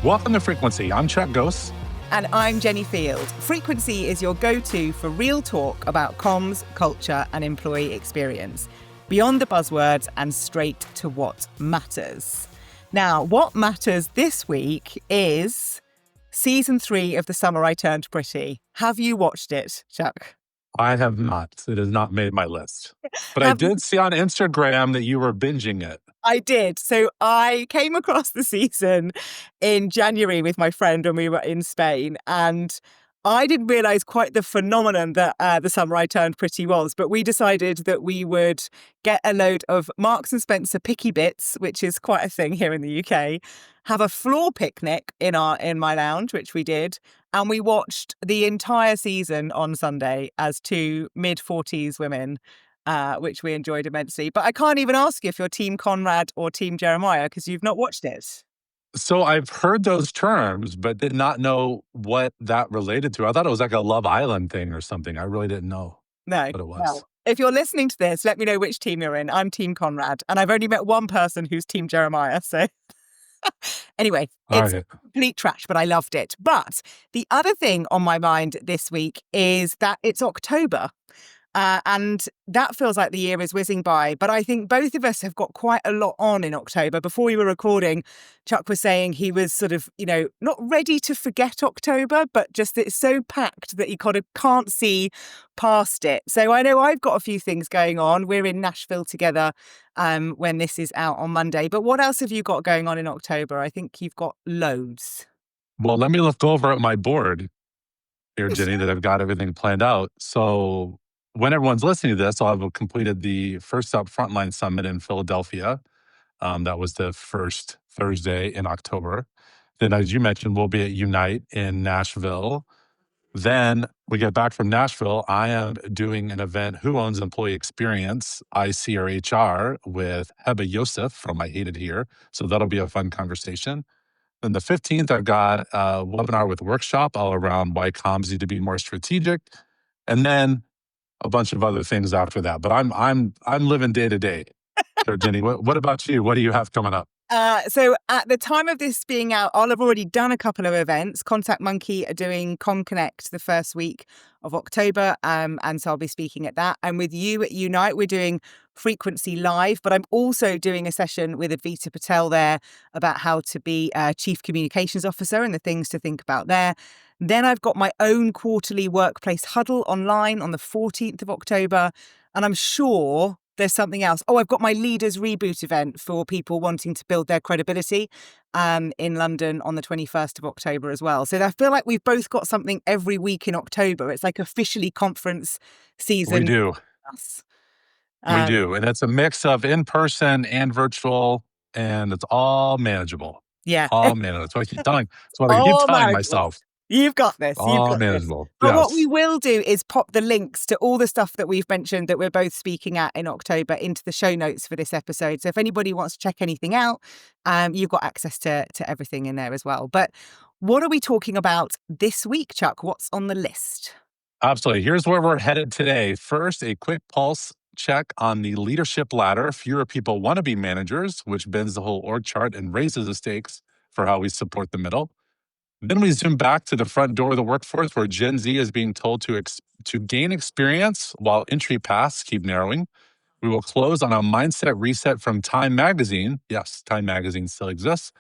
Welcome to Frequency. I'm Gose. And I'm Jenni Field. Frequency is your go-to for real talk about comms, culture, and employee experience. Beyond the buzzwords and straight to what matters. Now, what matters this week is season 3 of The Summer I Turned Pretty. Have you watched it, Chuck? I have not. It has not made my list. But I did see on Instagram that you were binging it. I did. So I came across the season in January with my friend when we were in Spain, and I didn't realise quite the phenomenon that The Summer I Turned Pretty was, but we decided that we would get a load of Marks and Spencer picky bits, which is quite a thing here in the UK, have a floor picnic in my lounge, which we did, and we watched the entire season on Sunday as two mid-40s women, which we enjoyed immensely. But I can't even ask you if you're Team Conrad or Team Jeremiah because you've not watched it. So I've heard those terms, but did not know what that related to. I thought it was like a Love Island thing or something. I really didn't know what it was. No. If you're listening to this, let me know which team you're in. I'm Team Conrad, and I've only met one person who's Team Jeremiah. So anyway, it's complete trash, but I loved it. But the other thing on my mind this week is that it's October. And that feels like the year is whizzing by. But I think both of us have got quite a lot on in October. Before we were recording, Chuck was saying he was sort of, not ready to forget October, but just it's so packed that he kind of can't see past it. So I know I've got a few things going on. We're in Nashville together when this is out on Monday. But what else have you got going on in October? I think you've got loads. Well, let me look over at my board here, Jenni, that I've got everything planned out. So when everyone's listening to this, I'll have completed the First Up Frontline Summit in Philadelphia. That was the first Thursday in October. Then, as you mentioned, we'll be at Unite in Nashville. Then we get back from Nashville. I am doing an event, Who Owns Employee Experience, IC or HR, with Heba Yosef from I Hate It Here. So that'll be a fun conversation. Then the 15th, I've got a webinar with Workshop all around why comms need to be more strategic. And then a bunch of other things after that, but I'm living day to day. So Jenni, what about you? What do you have coming up? So at the time of this being out, I'll have already done a couple of events. Contact Monkey are doing ComConnect the first week of October, and so I'll be speaking at that. And with you at Unite, we're doing Frequency Live, but I'm also doing a session with Advita Patel there about how to be a Chief Communications Officer and the things to think about there. Then I've got my own quarterly workplace huddle online on the 14th of October. And I'm sure there's something else. Oh, I've got my Leaders Reboot event for people wanting to build their credibility in London on the 21st of October as well. So I feel like we've both got something every week in October. It's like officially conference season. We do. We do. And it's a mix of in-person and virtual, and it's all manageable. Yeah. All manageable. That's what I keep telling. That's what I keep telling myself. You've got this. All manageable. But what we will do is pop the links to all the stuff that we've mentioned that we're both speaking at in October into the show notes for this episode. So if anybody wants to check anything out, you've got access to everything in there as well. But what are we talking about this week, Chuck? What's on the list? Absolutely. Here's where we're headed today. First, a quick pulse check on the leadership ladder. Fewer people want to be managers, which bends the whole org chart and raises the stakes for how we support the middle. Then we zoom back to the front door of the workforce where Gen Z is being told to gain experience while entry paths keep narrowing. We will close on a mindset reset from Time Magazine. Yes, Time Magazine still exists.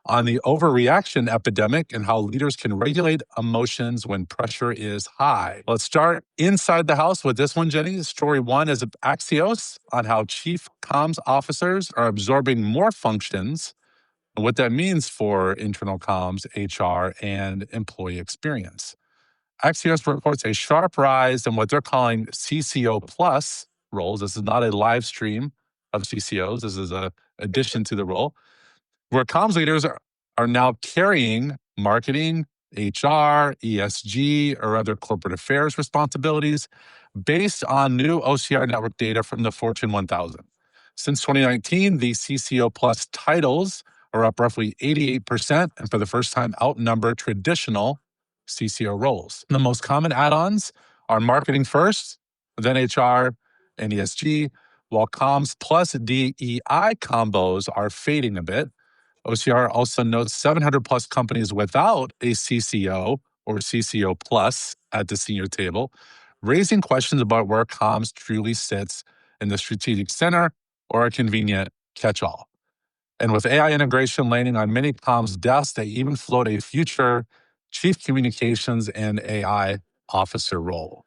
On the overreaction epidemic and how leaders can regulate emotions when pressure is high. Let's start inside the house with this one, Jenni. Story 1 is Axios on how chief comms officers are absorbing more functions and what that means for internal comms, HR, and employee experience. Axios reports a sharp rise in what they're calling CCO plus roles. This is not a live stream of CCOs. This is an addition to the role, where comms leaders are now carrying marketing, HR, ESG, or other corporate affairs responsibilities based on new OCR network data from the Fortune 1000. Since 2019, the CCO plus titles are up roughly 88%, and for the first time outnumber traditional CCO roles. The most common add-ons are marketing first, then HR and ESG, while comms plus DEI combos are fading a bit. OCR also notes 700 plus companies without a CCO or CCO plus at the senior table, raising questions about where comms truly sits in the strategic center or a convenient catch all. And with AI integration landing on many comms desks, they even float a future chief communications and AI officer role.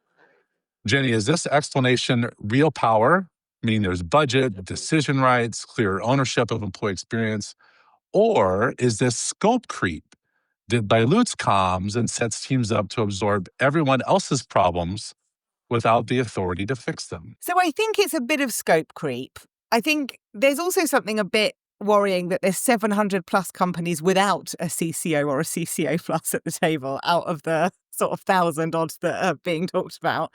Jenni, is this explanation real power, meaning there's budget, decision rights, clear ownership of employee experience, or is this scope creep that dilutes comms and sets teams up to absorb everyone else's problems without the authority to fix them? So I think it's a bit of scope creep. I think there's also something a bit worrying that there's 700 plus companies without a CCO or a CCO plus at the table out of the sort of 1,000 odds that are being talked about.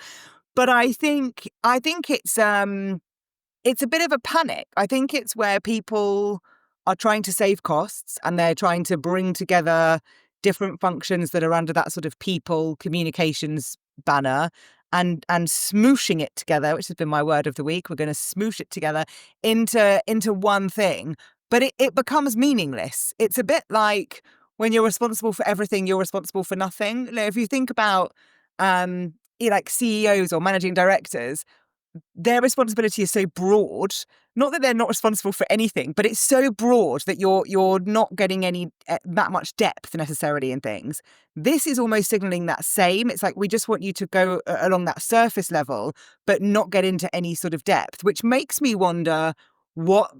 But I think it's a bit of a panic. I think it's where people are trying to save costs and they're trying to bring together different functions that are under that sort of people communications banner and smooshing it together, which has been my word of the week. We're going to smoosh it together into one thing, but it becomes meaningless. It's a bit like when you're responsible for everything, you're responsible for nothing. You know, if you think about like CEOs or managing directors, their responsibility is so broad, not that they're not responsible for anything, but it's so broad that you're not getting any that much depth necessarily in things. This is almost signaling that same. It's like we just want you to go along that surface level, but not get into any sort of depth, which makes me wonder what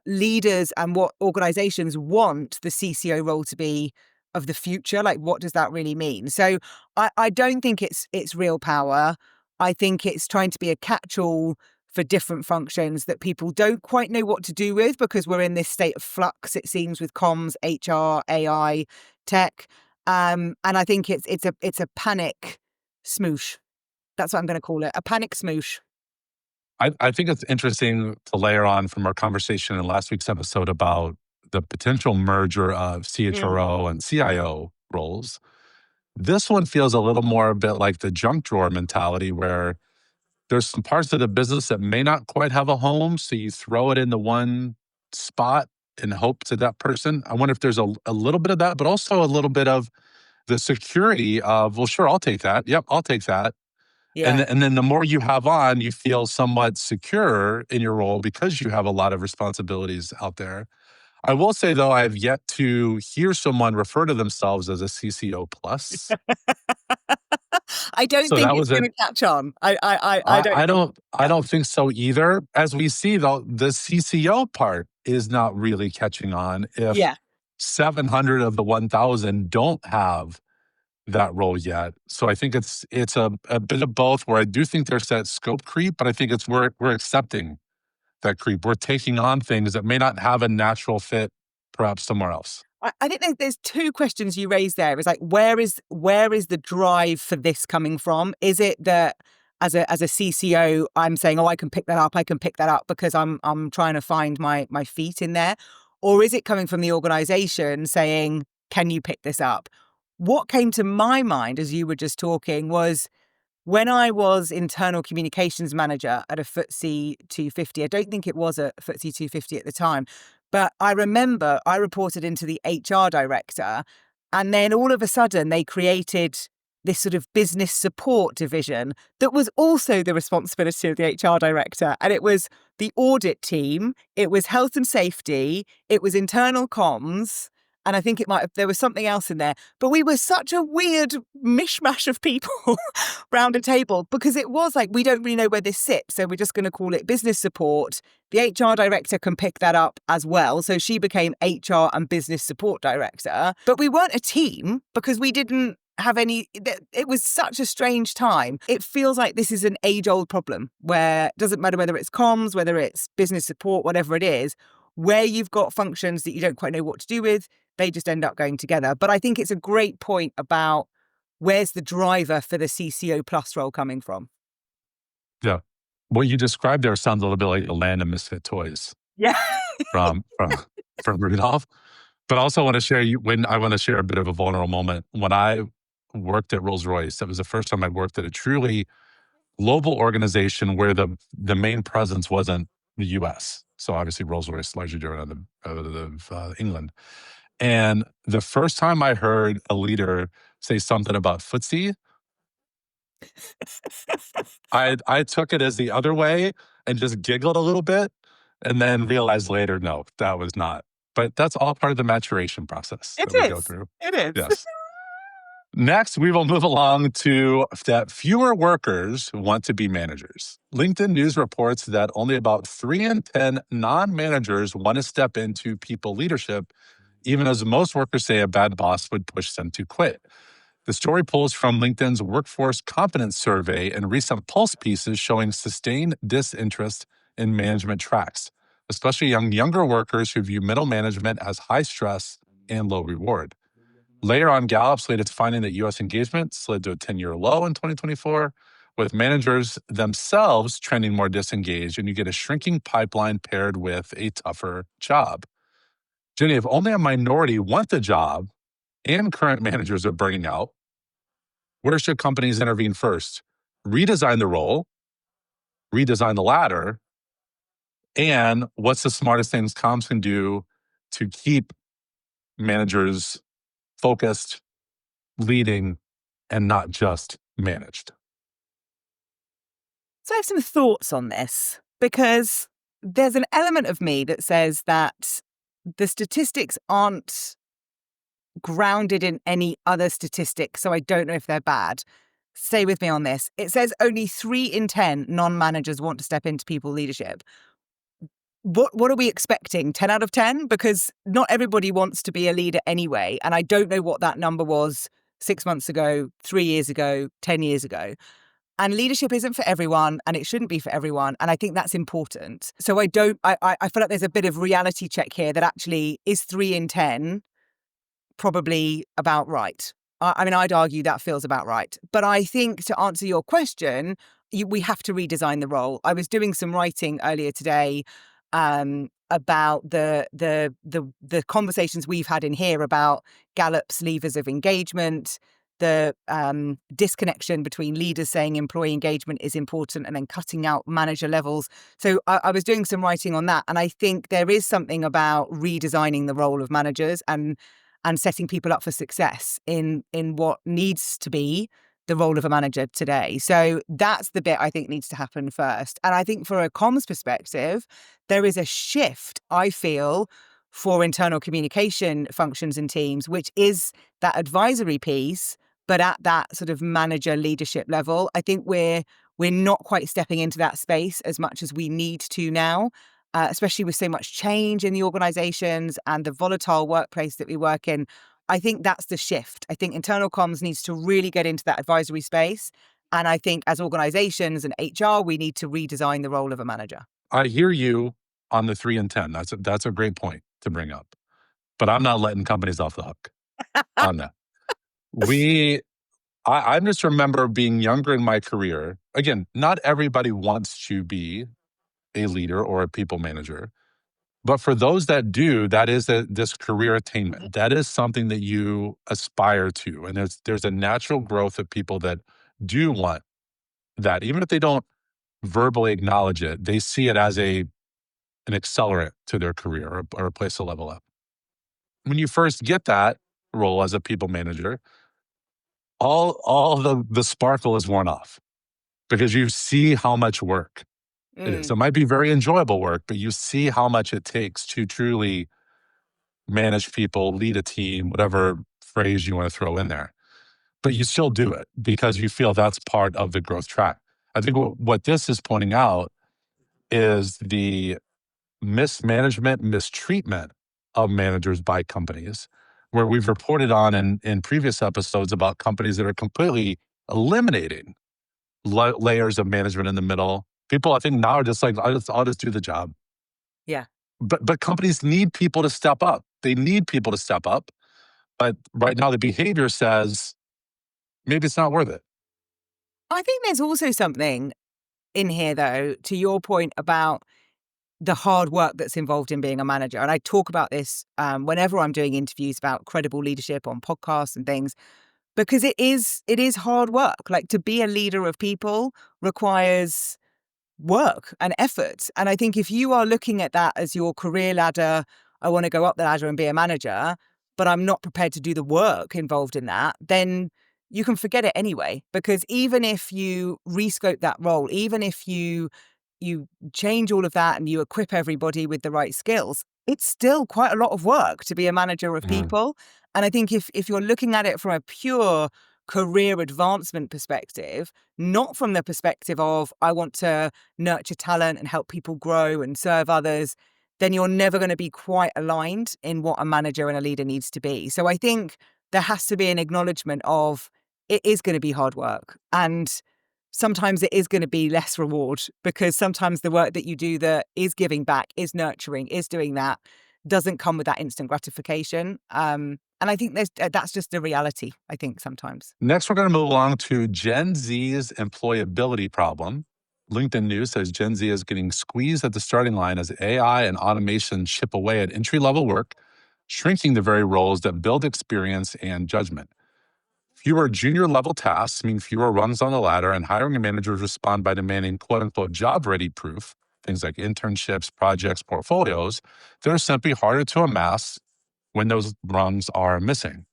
leaders and what organizations want the CCO role to be of the future. Like, what does that really mean? So I don't think it's real power. I think it's trying to be a catch-all for different functions that people don't quite know what to do with because we're in this state of flux, it seems, with comms, HR, AI, tech. And I think it's a panic smoosh. That's what I'm going to call it, a panic smoosh. I think it's interesting to layer on from our conversation in last week's episode about the potential merger of CHRO and CIO roles. This one feels a little more a bit like the junk drawer mentality where there's some parts of the business that may not quite have a home. So you throw it in the one spot and hope to that person. I wonder if there's a little bit of that, but also a little bit of the security of, well, sure, I'll take that. Yep, I'll take that. Yeah. And then the more you have on, you feel somewhat secure in your role because you have a lot of responsibilities out there. I will say, though, I have yet to hear someone refer to themselves as a CCO plus. I don't So think that it's was going it. to catch on. I don't think. I don't think so either. As we see, though, the CCO part is not really catching on if Yeah. 700 of the 1,000 don't have that role yet. So I think it's a bit of both where I do think there's that scope creep, but I think it's we're accepting that creep. We're taking on things that may not have a natural fit perhaps somewhere else. I think there's two questions you raised there. It's like where is the drive for this coming from? Is it that as a CCO, I'm saying, oh, I can pick that up because I'm trying to find my feet in there, or is it coming from the organization saying, can you pick this up? What came to my mind as you were just talking was when I was internal communications manager at a FTSE 250, I don't think it was a FTSE 250 at the time, but I remember I reported into the HR director, and then all of a sudden they created this sort of business support division that was also the responsibility of the HR director. And it was the audit team, it was health and safety, it was internal comms, and I think there was something else in there. But we were such a weird mishmash of people round a table because it was like, we don't really know where this sits. So we're just going to call it business support. The HR director can pick that up as well. So she became HR and business support director. But we weren't a team because we didn't have any. It was such a strange time. It feels like this is an age-old problem where it doesn't matter whether it's comms, whether it's business support, whatever it is, where you've got functions that you don't quite know what to do with, they just end up going together. But I think it's a great point about where's the driver for the CCO plus role coming from? Yeah. What you described there sounds a little bit like the land of misfit toys Yeah. from from Rudolph. But I also want to share I want to share a bit of a vulnerable moment. When I worked at Rolls-Royce, that was the first time I worked at a truly global organization where the main presence wasn't the US. So obviously Rolls-Royce, largely driven out of England. And the first time I heard a leader say something about footsie, I took it as the other way and just giggled a little bit and then realized later, no, that was not. But that's all part of the maturation process It that we go is. through. It is. Yes. Next, we will move along to that fewer workers want to be managers. LinkedIn News reports that only about 3 in 10 non-managers want to step into people leadership, even as most workers say a bad boss would push them to quit. The story pulls from LinkedIn's Workforce Competence Survey and recent Pulse pieces showing sustained disinterest in management tracks, especially young younger workers who view middle management as high stress and low reward. Later on, Gallup's latest finding that U.S. engagement slid to a 10-year low in 2024, with managers themselves trending more disengaged, and you get a shrinking pipeline paired with a tougher job. Jenni, if only a minority want the job and current managers are burning out, where should companies intervene first? Redesign the role, redesign the ladder, and what's the smartest things comms can do to keep managers focused, leading, and not just managed? So I have some thoughts on this because there's an element of me that says that the statistics aren't grounded in any other statistics, so I don't know if they're bad. Stay with me on this. It says only 3 in 10 non-managers want to step into people leadership. What are we expecting? 10 out of 10? Because not everybody wants to be a leader anyway, and I don't know what that number was 6 months ago, 3 years ago, 10 years ago. And leadership isn't for everyone, and it shouldn't be for everyone. And I think that's important. So I feel like there's a bit of reality check here that actually is 3 in 10 probably about right. I mean, I'd argue that feels about right. But I think to answer your question, we have to redesign the role. I was doing some writing earlier today about the conversations we've had in here about Gallup's levers of engagement, the disconnection between leaders saying employee engagement is important and then cutting out manager levels. So I was doing some writing on that, and I think there is something about redesigning the role of managers and setting people up for success in what needs to be the role of a manager today. So that's the bit I think needs to happen first. And I think for a comms perspective, there is a shift, I feel, for internal communication functions and teams, which is that advisory piece, but at that sort of manager leadership level. I think we're not quite stepping into that space as much as we need to now. Especially with so much change in the organizations and the volatile workplace that we work in. I think that's the shift. I think internal comms needs to really get into that advisory space. And I think as organizations and HR, we need to redesign the role of a manager. I hear you on the 3 in 10. That's a great point to bring up. But I'm not letting companies off the hook on that. I just remember being younger in my career. Again, not everybody wants to be a leader or a people manager. But for those that do, that is this career attainment. That is something that you aspire to. And there's a natural growth of people that do want that. Even if they don't verbally acknowledge it, they see it as an accelerant to their career or a place to level up. When you first get that role as a people manager, all the sparkle is worn off because you see how much work it is. It might be very enjoyable work, but you see how much it takes to truly manage people, lead a team, whatever phrase you want to throw in there. But you still do it because you feel that's part of the growth track. I think what this is pointing out is the mismanagement, mistreatment of managers by companies, where we've reported on in previous episodes about companies that are completely eliminating layers of management in the middle. People, I think now are just like, I'll just do the job. Yeah. But companies need people to step up. They need people to step up. But right now the behavior says maybe it's not worth it. I think there's also something in here, though, to your point about the hard work that's involved in being a manager. And I talk about this whenever I'm doing interviews about credible leadership on podcasts and things, because it is hard work. Like, to be a leader of people requires work and effort. And I think if you are looking at that as your career ladder, I want to go up the ladder and be a manager, but I'm not prepared to do the work involved in that, then you can forget it anyway. Because even if you rescope that role, even if you change all of that and you equip everybody with the right skills, it's still quite a lot of work to be a manager of Mhm. people. And I think if you're looking at it from a pure career advancement perspective, not from the perspective of I want to nurture talent and help people grow and serve others, then you're never going to be quite aligned in what a manager and a leader needs to be. So I think there has to be an acknowledgement of it is going to be hard work. And sometimes it is going to be less reward, because sometimes the work that you do that is giving back, is nurturing, is doing that, doesn't come with that instant gratification. And I think that's just the reality, I think, sometimes. Next, we're going to move along to Gen Z's employability problem. LinkedIn News says Gen Z is getting squeezed at the starting line as AI and automation chip away at entry level work, shrinking the very roles that build experience and judgment. Fewer junior level tasks mean fewer rungs on the ladder, and hiring managers respond by demanding quote unquote job ready proof, things like internships, projects, portfolios, that are simply harder to amass when those rungs are missing.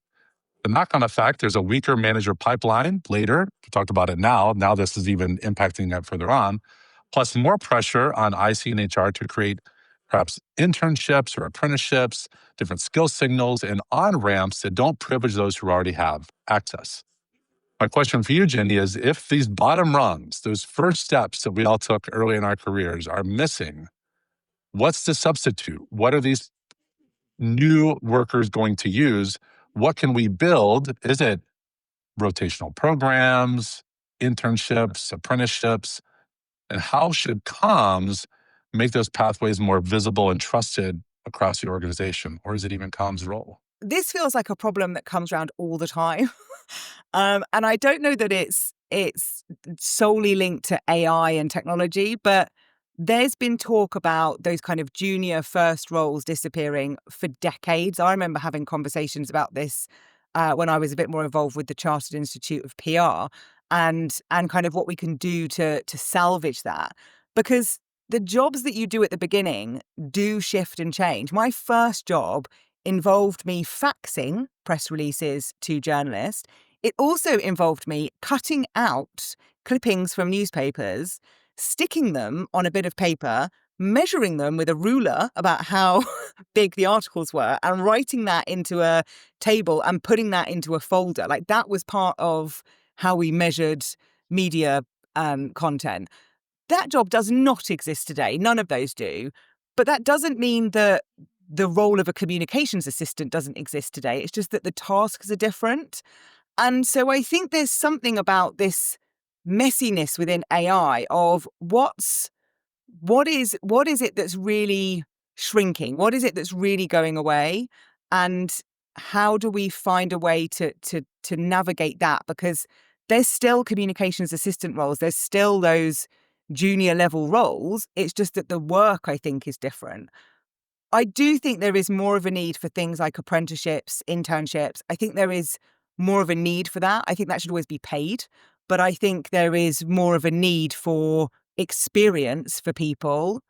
The knock-on effect, there's a weaker manager pipeline later. We talked about it now. Now this is even impacting that further on. Plus more pressure on IC and HR to create perhaps internships or apprenticeships, different skill signals, and on-ramps that don't privilege those who already have access. My question for you, Jenny, is if these bottom rungs, those first steps that we all took early in our careers are missing, what's the substitute? What are these new workers going to use? What can we build? Is it rotational programs, internships, apprenticeships, and how should comms make those pathways more visible and trusted across the organization? Or is it even comms' role? This feels like a problem that comes around all the time. And I don't know that it's solely linked to AI and technology, but there's been talk about those kind of junior first roles disappearing for decades. I remember having conversations about this when I was a bit more involved with the Chartered Institute of PR, and kind of what we can do to salvage that, because the jobs that you do at the beginning do shift and change. My first job involved me faxing press releases to journalists. It also involved me cutting out clippings from newspapers, sticking them on a bit of paper, measuring them with a ruler about how big the articles were, and writing that into a table and putting that into a folder. Like, that was part of how we measured media content. That job does not exist today. None of those do. But that doesn't mean that the role of a communications assistant doesn't exist today. It's just that the tasks are different. And so I think there's something about this messiness within AI of what is it that's really shrinking? What is it that's really going away? And how do we find a way to navigate that? Because there's still communications assistant roles. There's still those junior level roles. It's just that the work, I think, is different. I do think there is more of a need for things like apprenticeships, internships. I think there is more of a need for that. I think that should always be paid. But I think there is more of a need for experience for people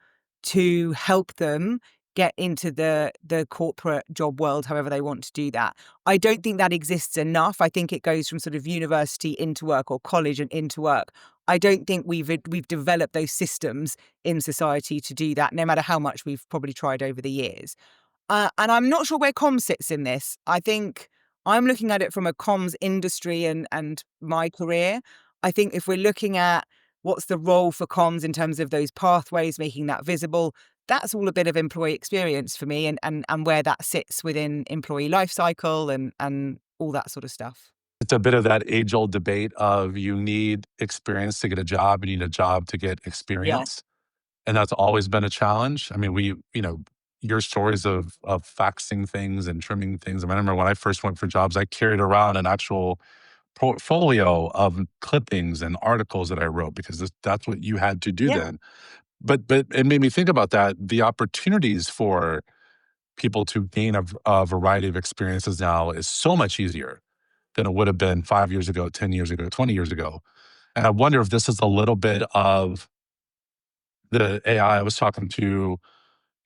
to help them get into the corporate job world, however they want to do that. I don't think that exists enough. I think it goes from sort of university into work, or college and into work. I don't think we've developed those systems in society to do that, no matter how much we've probably tried over the years. And I'm not sure where comms sits in this. I think I'm looking at it from a comms industry and my career. I think if we're looking at what's the role for comms in terms of those pathways, making that visible, that's all a bit of employee experience for me, and where that sits within employee life cycle and all that sort of stuff. It's a bit of that age-old debate of you need experience to get a job, you need a job to get Yeah. experience. And that's always been a challenge. I mean, your stories of faxing things and trimming things. I remember when I first went for jobs, I carried around an actual portfolio of clippings and articles that I wrote because that's what you had to do Yeah. then. But it made me think about that. The opportunities for people to gain a variety of experiences now is so much easier than it would have been 5 years ago, 10 years ago, 20 years ago. And I wonder if this is a little bit of the AI. I was talking to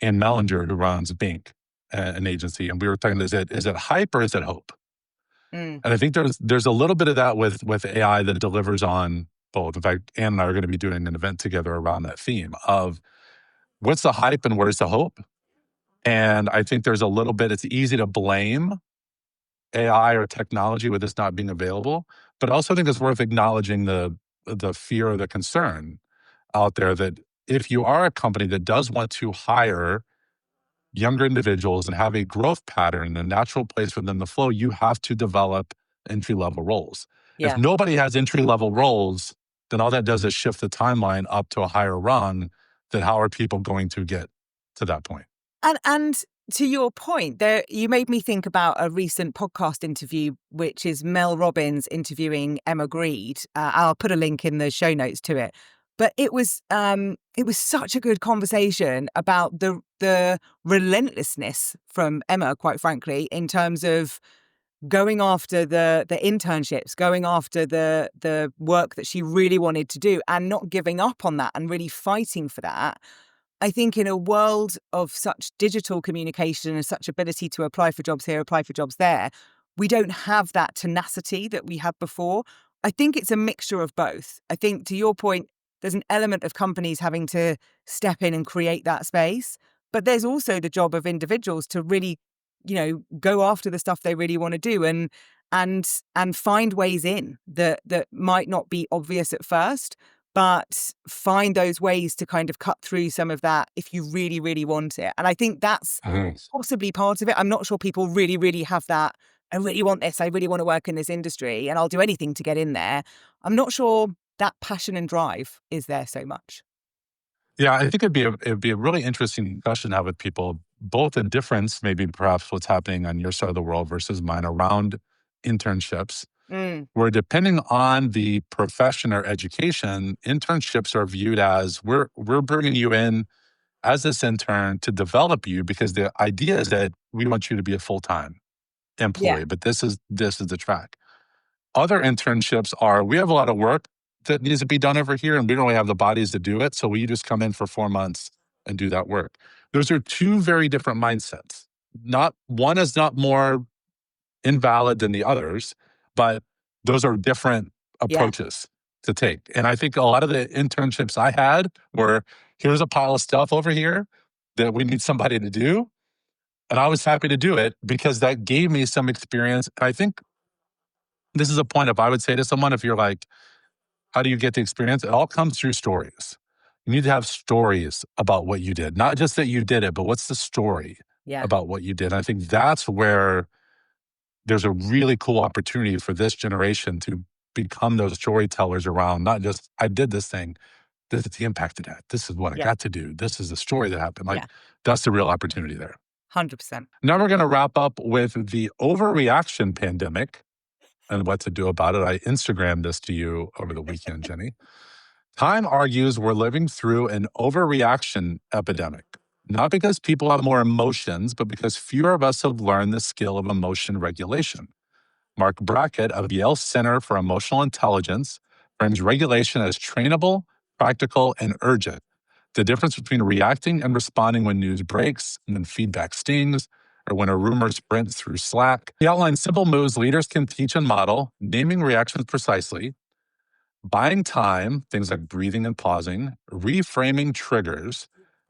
Ann Mellinger, who runs Bink, an agency, and we were talking, is it hype or is it hope? Mm. And I think there's a little bit of that with AI that delivers on both. In fact, Ann and I are going to be doing an event together around that theme of what's the hype and where's the hope? And I think there's a little bit, it's easy to blame AI or technology with this not being available, but I also think it's worth acknowledging the fear or the concern out there that if you are a company that does want to hire younger individuals and have a growth pattern, a natural place for them to flow, you have to develop entry level roles. If Yeah. nobody has entry level roles, then all that does is shift the timeline up to a higher rung. Then how are people going to get to that point? And to your point, there you made me think about a recent podcast interview, which is Mel Robbins interviewing Emma Greed. I'll put a link in the show notes to it. But it was such a good conversation about the relentlessness from Emma, quite frankly, in terms of going after the internships, going after the work that she really wanted to do, and not giving up on that, and really fighting for that. I think in a world of such digital communication and such ability to apply for jobs here, apply for jobs there, we don't have that tenacity that we had before. I think it's a mixture of both. I think, to your point, there's an element of companies having to step in and create that space, but there's also the job of individuals to really, go after the stuff they really want to do, and find ways in that might not be obvious at first, but find those ways to kind of cut through some of that if you really, really want it. And I think that's Mhm. possibly part of it. I'm not sure people really, really have that. I really want this. I really want to work in this industry and I'll do anything to get in there. I'm not sure that passion and drive is there so much. Yeah, I think it'd be a really interesting discussion to have with people, both the difference, maybe perhaps what's happening on your side of the world versus mine around internships, Mm, where depending on the profession or education, internships are viewed as we're bringing you in as this intern to develop you because the idea is that we want you to be a full-time yeah, employee, but this is the track. Other internships are we have a lot of work that needs to be done over here, and we don't really have the bodies to do it. So will you just come in for 4 months and do that work? Those are two very different mindsets. Not one is not more invalid than the others, but those are different yeah, approaches to take. And I think a lot of the internships I had were here's a pile of stuff over here that we need somebody to do. And I was happy to do it because that gave me some experience. And I think this is a point if I would say to someone, if you're like, how do you get the experience? It all comes through stories. You need to have stories about what you did, not just that you did it, but what's the story yeah, about what you did? And I think that's where there's a really cool opportunity for this generation to become those storytellers around not just, I did this thing, this is the impact of that. This is what I yeah, got to do. This is the story that happened. yeah, Like, that's the real opportunity there. 100%. Now we're going to wrap up with the overreaction pandemic and what to do about it. I Instagrammed this to you over the weekend, Jenny. Time argues we're living through an overreaction epidemic, not because people have more emotions, but because fewer of us have learned the skill of emotion regulation. Mark Brackett of Yale Center for Emotional Intelligence frames regulation as trainable, practical, and urgent. The difference between reacting and responding when news breaks, and when feedback stings, or when a rumor sprints through Slack. He outlines simple moves leaders can teach and model, naming reactions precisely, buying time, things like breathing and pausing, reframing triggers,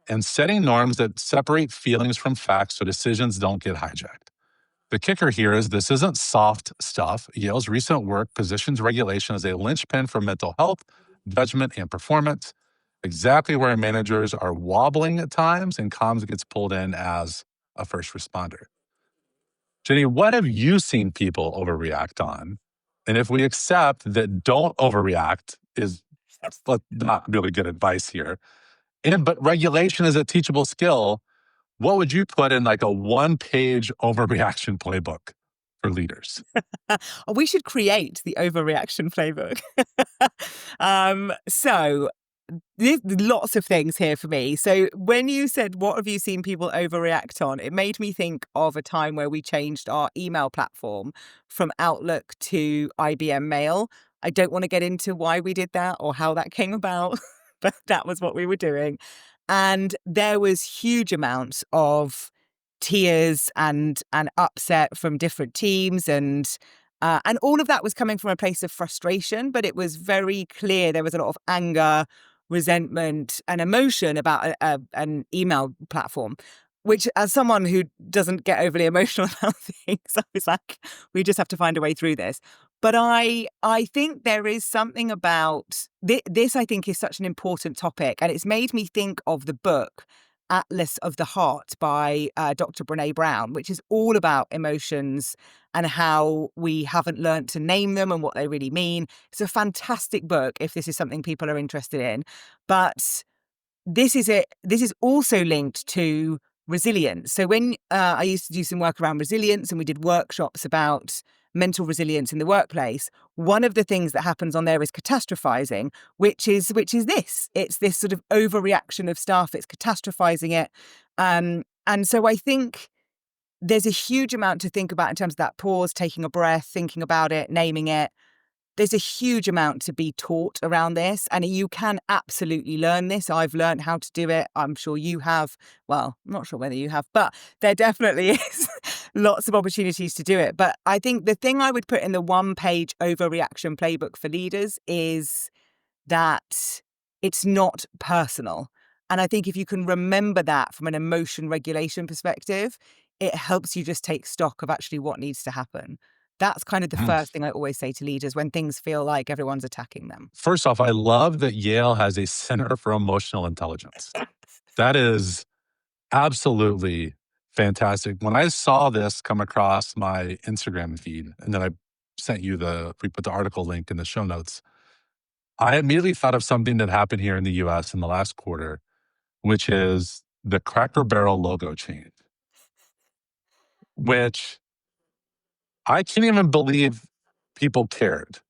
and setting norms that separate feelings from facts so decisions don't get hijacked. The kicker here is this isn't soft stuff. Yale's recent work positions regulation as a linchpin for mental health, judgment, and performance, exactly where managers are wobbling at times and comms gets pulled in as a first responder. Jenny, what have you seen people overreact on? And if we accept that don't overreact is not really good advice here, but regulation is a teachable skill, what would you put in like a one-page overreaction playbook for leaders? We should create the overreaction playbook. So there's lots of things here for me. So when you said, what have you seen people overreact on? It made me think of a time where we changed our email platform from Outlook to IBM Mail. I don't want to get into why we did that or how that came about. but that was what we were doing. And there was huge amounts of tears and upset from different teams, and all of that was coming from a place of frustration, but it was very clear there was a lot of anger, resentment, and emotion about an email platform. Which, as someone who doesn't get overly emotional about things, I was like, we just have to find a way through this. But I think there is something about this. I think is such an important topic, and it's made me think of the book Atlas of the Heart by Dr. Brene Brown, which is all about emotions and how we haven't learned to name them and what they really mean. It's a fantastic book if this is something people are interested in. But this is also linked to resilience. So when I used to do some work around resilience and we did workshops about mental resilience in the workplace, one of the things that happens on there is catastrophizing, which is this. It's this sort of overreaction of staff. It's catastrophizing it. And so I think there's a huge amount to think about in terms of that pause, taking a breath, thinking about it, naming it. There's a huge amount to be taught around this, and you can absolutely learn this. I've learned how to do it. I'm sure you have. Well, I'm not sure whether you have, but there definitely is lots of opportunities to do it. But I think the thing I would put in the one-page overreaction playbook for leaders is that it's not personal. And I think if you can remember that from an emotion regulation perspective, it helps you just take stock of actually what needs to happen. That's kind of the first thing I always say to leaders when things feel like everyone's attacking them. First off, I love that Yale has a Center for Emotional Intelligence. That is absolutely fantastic. When I saw this come across my Instagram feed, and then I sent you we put the article link in the show notes, I immediately thought of something that happened here in the US in the last quarter, which is the Cracker Barrel logo change, which I can't even believe people cared.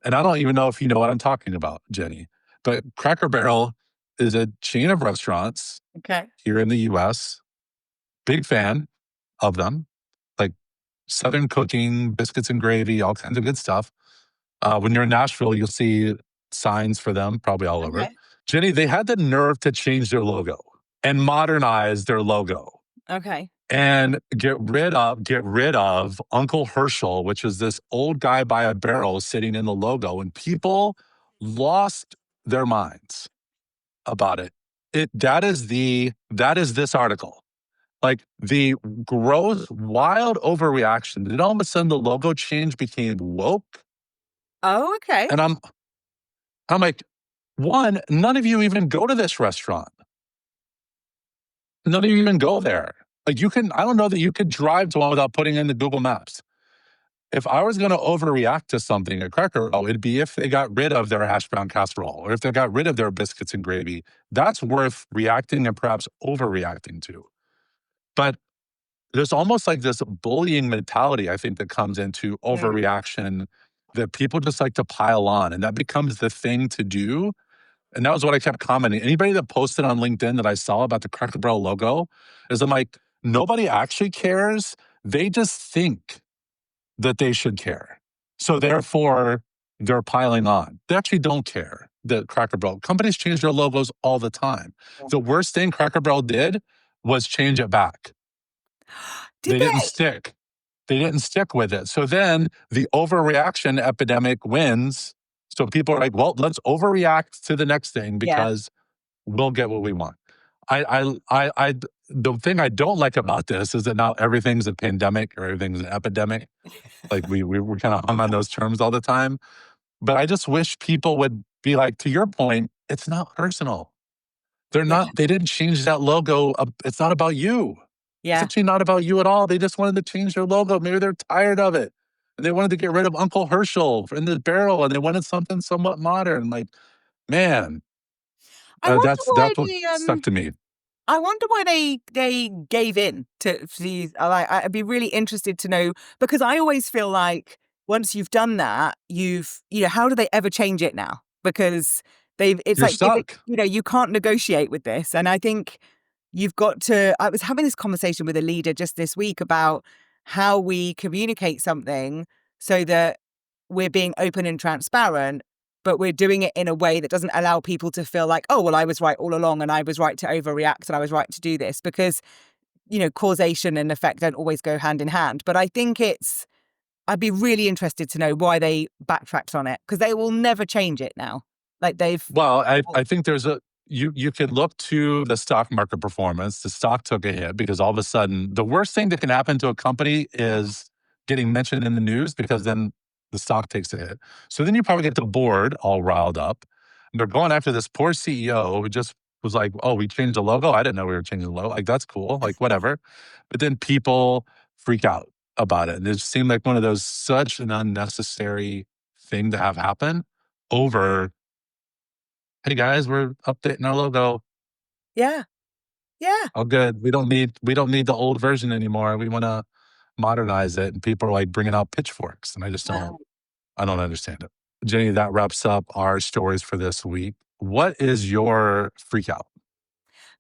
And I don't even know if you know what I'm talking about, Jenny, but Cracker Barrel is a chain of restaurants Okay. here in the US. Big fan of them, like Southern cooking, biscuits and gravy, all kinds of good stuff. When you're in Nashville, you'll see signs for them probably all over. Okay. Jenny, they had the nerve to change their logo and modernize their logo Okay. and get rid of Uncle Herschel, which is this old guy by a barrel sitting in the logo, and people lost their minds about it. That is this article. Like the gross, wild overreaction. Then all of a sudden the logo change became woke. Oh, okay. And I'm like, one, none of you even go to this restaurant. None of you even go there. Like I don't know that you could drive to one without putting in the Google Maps. If I was going to overreact to something at Cracker Barrel, it'd be if they got rid of their hash brown casserole or if they got rid of their biscuits and gravy. That's worth reacting and perhaps overreacting to. But there's almost like this bullying mentality, I think, that comes into overreaction that people just like to pile on. And that becomes the thing to do. And that was what I kept commenting. Anybody that posted on LinkedIn that I saw about the Cracker Barrel logo is I'm like, nobody actually cares. They just think that they should care. So therefore, they're piling on. They actually don't care that Cracker Barrel. Companies change their logos all the time. The worst thing Cracker Barrel did was change it back. Did They didn't they? stick. They didn't stick with it. So then the overreaction epidemic wins. So people are like, well, let's overreact to the next thing Yeah. because we'll get what we want. The thing I don't like about this is that now everything's a pandemic or everything's an epidemic. Like we're kind of hung on those terms all the time. But I just wish people would be like, to your point, it's not personal. Yeah. They didn't change that logo. It's not about you. It's Yeah. actually not about you at all. They just wanted to change their logo. Maybe they're tired of it. And they wanted to get rid of Uncle Herschel in the barrel and they wanted something somewhat modern. Like, man, I wonder why that's what stuck to me. I wonder why they gave in to these. I'd be really interested to know, because I always feel like once you've done that, how do they ever change it now? Because it's You're like giving, stuck. you can't negotiate with this. And I think you've got to. I was having this conversation with a leader just this week about how we communicate something so that we're being open and transparent, but we're doing it in a way that doesn't allow people to feel like, oh, well, I was right all along and I was right to overreact and I was right to do this, because, causation and effect don't always go hand in hand. But I think I'd be really interested to know why they backtracked on it, because they will never change it now. Like Well, I think you could look to the stock market performance. The stock took a hit because all of a sudden, the worst thing that can happen to a company is getting mentioned in the news, because then the stock takes a hit. So then you probably get the board all riled up. And they're going after this poor CEO who just was like, oh, we changed the logo. I didn't know we were changing the logo. Like, that's cool. Like, whatever. But then people freak out about it. And it just seemed like one of those, such an unnecessary thing to have happen over, hey guys, we're updating our logo. Yeah. Yeah. All good. We don't need the old version anymore. We want to modernize it. And people are like bringing out pitchforks, and I don't understand it. Jenny, that wraps up our stories for this week. What is your freak out?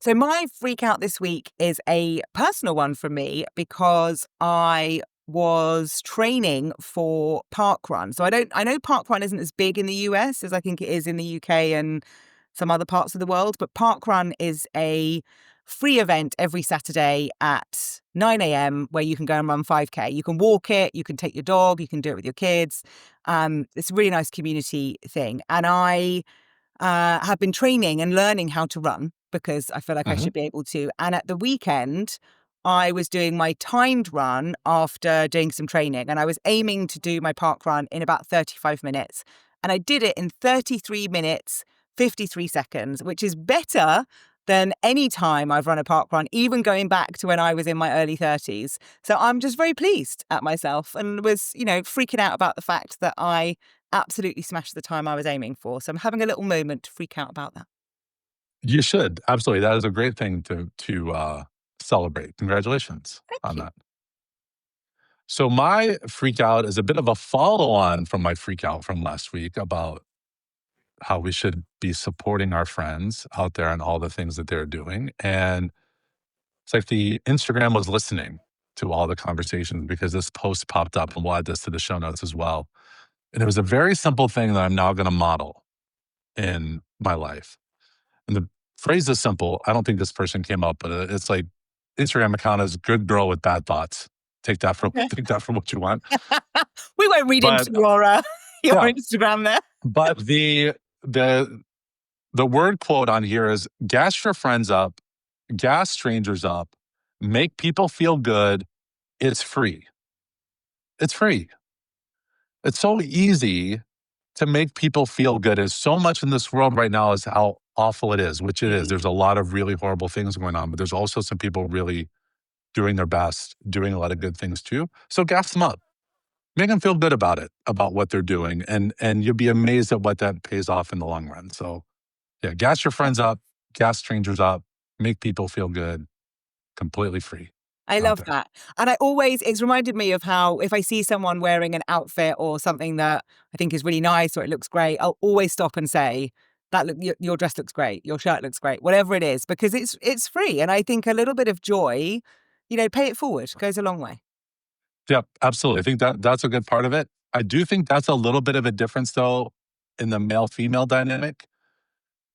So my freak out this week is a personal one for me, because I was training for parkrun. So I know parkrun isn't as big in the US as I think it is in the UK and some other parts of the world, but parkrun is a free event every Saturday at 9 a.m. where you can go and run 5K. You can walk it, you can take your dog, you can do it with your kids. It's a really nice community thing. And I have been training and learning how to run, because I feel like I Mhm. should be able to. And at the weekend, I was doing my timed run after doing some training, and I was aiming to do my park run in about 35 minutes. And I did it in 33 minutes, 53 seconds, which is better than any time I've run a park run, even going back to when I was in my early 30s. So I'm just very pleased at myself, and was, freaking out about the fact that I absolutely smashed the time I was aiming for. So I'm having a little moment to freak out about that. You should absolutely. That is a great thing to celebrate. Congratulations Thank on you. that. So my freak out is a bit of a follow on from my freak out from last week about how we should be supporting our friends out there and all the things that they're doing. And it's like the Instagram was listening to all the conversations, because this post popped up, and we'll add this to the show notes as well. And it was a very simple thing that I'm now going to model in my life. And the phrase is simple. I don't think this person came up, but it's like, Instagram account is good girl with bad thoughts. Take that from Okay. take that from what you want. We won't read But into your your yeah, Instagram there. but the the word quote on here is, gas your friends up, gas strangers up, make people feel good. It's free. It's free. It's so easy to make people feel good. There's so much in this world right now is how awful it is, which it is. Mm. There's a lot of really horrible things going on, but there's also some people really doing their best, doing a lot of good things too. So gas them up. Make them feel good about it, about what they're doing. And you'll be amazed at what that pays off in the long run. So yeah, gas your friends up, gas strangers up, make people feel good, completely free I out love there. that. And it's reminded me of how, if I see someone wearing an outfit or something that I think is really nice or it looks great, I'll always stop and say, your dress looks great, your shirt looks great, whatever it is, because it's free. And I think a little bit of joy, pay it forward, goes a long way. Yep, absolutely. I think that's a good part of it. I do think that's a little bit of a difference though in the male-female dynamic.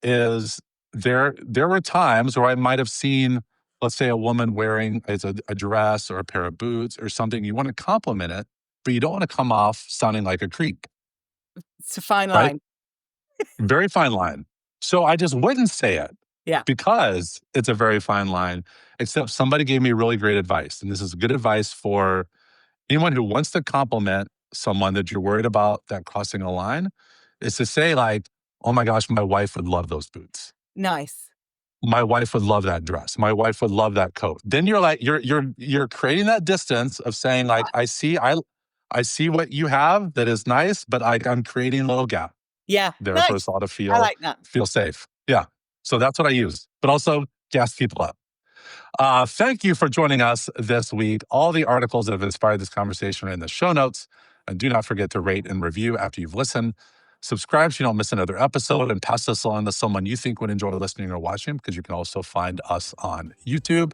Is there were times where I might have seen, let's say, a woman wearing a dress or a pair of boots or something. You want to compliment it, but you don't want to come off sounding like a creep, It's a fine right? line. Very fine line. So I just wouldn't say it Yeah. because it's a very fine line, except somebody gave me really great advice. And this is good advice for anyone who wants to compliment someone that you're worried about that crossing a line, is to say like, oh my gosh, my wife would love those boots. Nice. My wife would love that dress. My wife would love that coat. Then you're like, you're creating that distance of saying like, I see what you have that is nice, but I'm creating a little gap Yeah. there for us Nice. all to I feel like that. feel safe. Yeah. So that's what I use. But also gas people up. Thank you for joining us this week. All the articles that have inspired this conversation are in the show notes. And do not forget to rate and review after you've listened. Subscribe so you don't miss another episode, and pass this along to someone you think would enjoy listening or watching, because you can also find us on YouTube.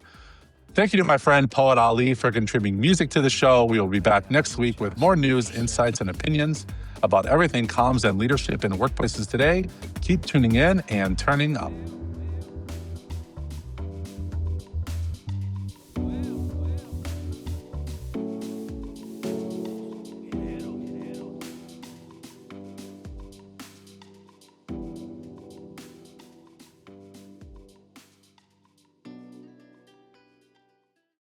Thank you to my friend Poet Ali for contributing music to the show. We will be back next week with more news, insights, and opinions about everything comms and leadership in workplaces today. Keep tuning in and turning up.